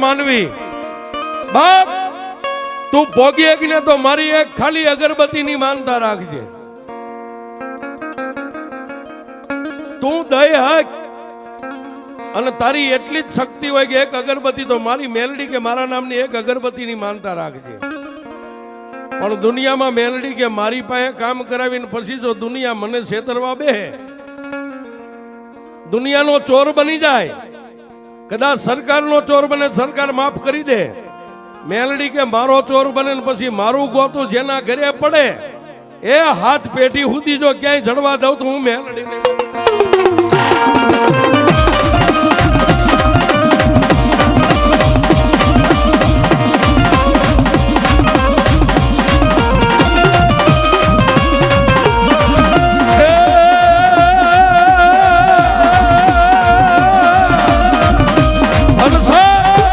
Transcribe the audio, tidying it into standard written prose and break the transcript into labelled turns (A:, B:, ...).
A: માનવી બાપ તું ભોગી એકને તો મારી એક ખાલી અગરબત્તીની માનતા રાખજે. તું દય હક અને તારી એટલી જ શક્તિ હોય કે એક અગરબત્તી તો મારી મેલડી કે મારા નામની એક અગરબત્તીની માનતા રાખજે. પણ દુનિયામાં મેલડી કે મારી પાસે કામ કરાવીને પછી જો દુનિયા મને છેતરવા બે, દુનિયાનો ચોર બની જાય, કદાચ સરકારનો ચોર બને, સરકાર માફ કરી દે, મેલડી કે મારો ચોર બને ને પછી મારું ગોતું જેના ઘરે પડે એ હાથ પેઢી સુધી જો ક્યાંય જડવા દઉં તો હું મેલડી નહીં.